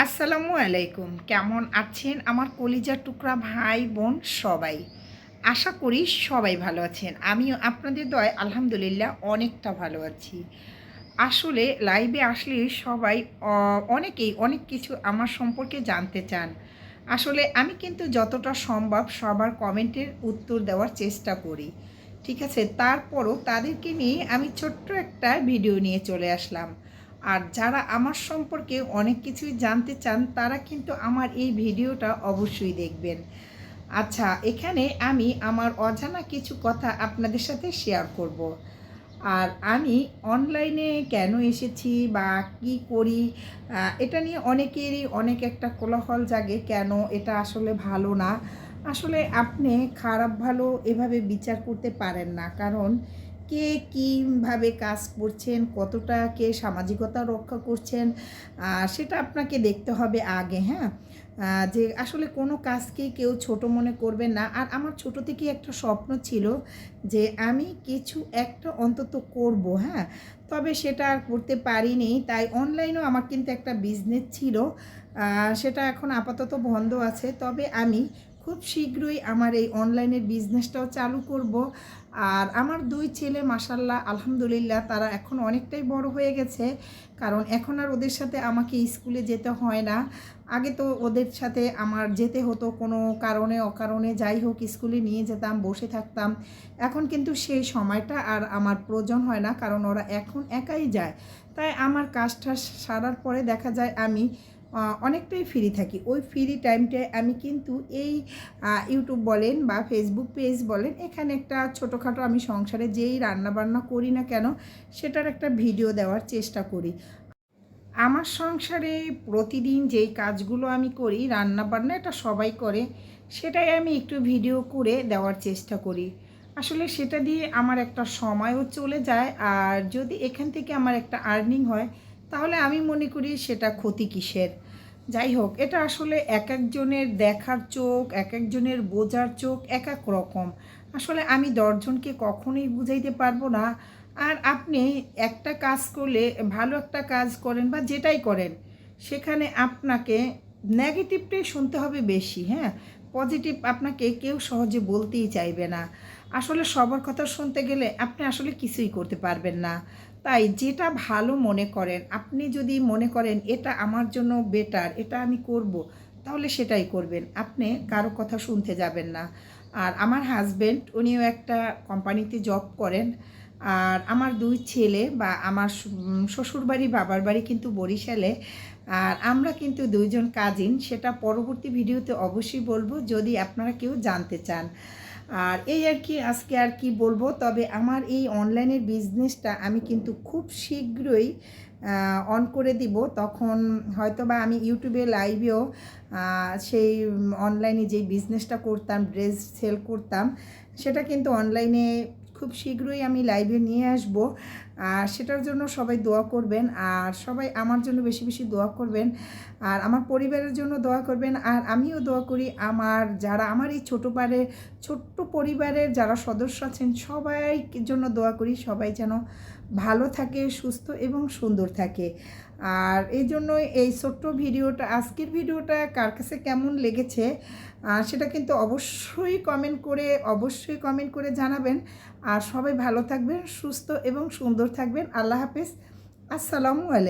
আসসালামু আলাইকুম। কেমন আছেন আমার কলিজার টুকরা ভাই বোন সবাই? আশা করি সবাই ভালো আছেন। আমিও আপনাদের দয়ায় আলহামদুলিল্লাহ অনেকটা ভালো আছি। আসলে লাইভে আসলে সবাই অনেকেই অনেক কিছু আমার সম্পর্কে জানতে চান। আসলে আমি কিন্তু যতটা সম্ভব সবার কমেন্টের উত্তর দেওয়ার চেষ্টা করি। ঠিক আছে? তারপরও তাদেরকে নিয়ে আমি ছোট্ট একটা ভিডিও নিয়ে চলে আসলাম। আর যারা আমার সম্পর্কে অনেক কিছুই জানতে চান তারা কিন্তু আমার এই ভিডিওটা অবশ্যই দেখবেন। আচ্ছা, এখানে আমি আমার অজানা কিছু কথা আপনাদের সাথে শেয়ার করব। আর আমি অনলাইনে কেন এসেছি বা কি করি, এটা নিয়ে অনেকেরই অনেক একটা কোলাহল জাগে, কেন এটা আসলে ভালো না। আসলে আপনি খারাপ ভালো এভাবে বিচার করতে পারেন না, কারণ কে কীভাবে কাজ করছেন, কতটা কে সামাজিকতা রক্ষা করছেন, সেটা আপনাকে দেখতে হবে আগে, হ্যাঁ। যে আসলে কোনো কাজকেই কেউ ছোট মনে করবেন না। আর আমার ছোট থেকেই একটা স্বপ্ন ছিল যে আমি কিছু একটা অন্তত করব, হ্যাঁ। তবে সেটা আর করতে পারিনি। তাই অনলাইনেও আমার কিন্তু একটা বিজনেস ছিল। সেটা এখন আপাতত বন্ধ আছে। তবে আমি খুব শীঘ্রই আমার এই অনলাইনের বিজনেসটাও চালু করব। আর আমার ২ ছেলে মাশাআল্লাহ আলহামদুলিল্লাহ তারা এখন অনেকটাই বড় হয়ে গেছে। কারণ এখন আর ওদের সাথে আমাকে স্কুলে যেতে হয় না। আগে তো ওদের সাথে আমার যেতে হতো, কোনো কারণে অকারণে যাই হোক স্কুলে নিয়ে যেতাম, বসে থাকতাম। এখন কিন্তু সেই সময়টা আর আমার প্রয়োজন হয় না, কারণ ওরা এখন একাই যায়। তাই আমার কাজটা সারার পরে দেখা যায় আমি অনেকটাই ফ্রি থাকি। ওই ফ্রি টাইমটায় আমি কিন্তু এই ইউটিউব বলেন বা ফেসবুক পেজ বলেন, এখানে একটা ছোটোখাটো আমি সংসারে যেই রান্নাবান্না করি না কেন সেটার একটা ভিডিও দেওয়ার চেষ্টা করি। আমার সংসারে প্রতিদিন যেই কাজগুলো আমি করি, রান্নাবান্না এটা সবাই করে, সেটাই আমি একটু ভিডিও করে দেওয়ার চেষ্টা করি। আসলে সেটা দিয়ে আমার একটা সময়ও চলে যায়, আর যদি এখান থেকে আমার একটা আর্নিং হয় তাহলে আমি মনে করি সেটা ক্ষতি কিসের। যাই হোক, এটা আসলে এক একজনের দেখার চোখ, এক একজনের বোঝার চোখ এক এক রকম। আসলে আমি ১০ জনকে কখনোই বুঝাইতে পারবো না। আর আপনি একটা কাজ করলে, ভালো একটা কাজ করেন বা যেটাই করেন, সেখানে আপনাকে নেগেটিভটাই শুনতে হবে বেশি, হ্যাঁ। পজিটিভ আপনাকে কেউ সহজে বলতেই চাইবে না। আসলে সবার কথা শুনতে গেলে আপনি আসলে কিছুই করতে পারবেন না। তাই যেটা ভালো মনে করেন, আপনি যদি মনে করেন এটা আমার জন্য বেটার, এটা আমি করব, তাহলে সেটাই করবেন। আপনি কারো কথা শুনতে যাবেন না। আর আমার হাসব্যান্ড উনিও একটা কোম্পানিতে জব করেন। আর আমার ২ ছেলে বা আমার শ্বশুরবাড়ি, বাবার বাড়ি কিন্তু বরিশালে। আর আমরা কিন্তু ২ জন কাজিন, সেটা পরবর্তী ভিডিওতে অবশ্যই বলবো যদি আপনারা কেউ জানতে চান। আর এই আর কি, আজকে আর কি বলবো, তবে আমার এই অনলাইনের বিজনেসটা আমি কিন্তু খুব শীঘ্রই অন করে দিব। তখন হয়তোবা আমি ইউটিউবে লাইভেও সেই অনলাইনে যেই বিজনেসটা করতাম, ড্রেস সেল করতাম, সেটা কিন্তু অনলাইনে খুব শীঘ্রই আমি লাইভে নিয়ে আসব। আর সেটার জন্য সবাই দোয়া করবেন, আর সবাই আমার জন্য বেশি বেশি দোয়া করবেন, আর আমার পরিবারের জন্য দোয়া করবেন। আর আমিও দোয়া করি আমার যারা আমার এই ছোট্ট পরিবারের যারা সদস্য আছেন সবাই জন্য দোয়া করি, সবাই যেন ভালো থাকে, সুস্থ এবং সুন্দর থাকে। আর এই জন্যই এই ছোট্ট ভিডিওটা, আজকের ভিডিওটা কার কাছে কেমন লেগেছে সেটা কিন্তু অবশ্যই কমেন্ট করে জানাবেন। আর সবাই ভালো থাকবেন, সুস্থ এবং সুন্দর থাকবেন। আল্লাহ হাফেজ। আসসালামু আলাইকুম।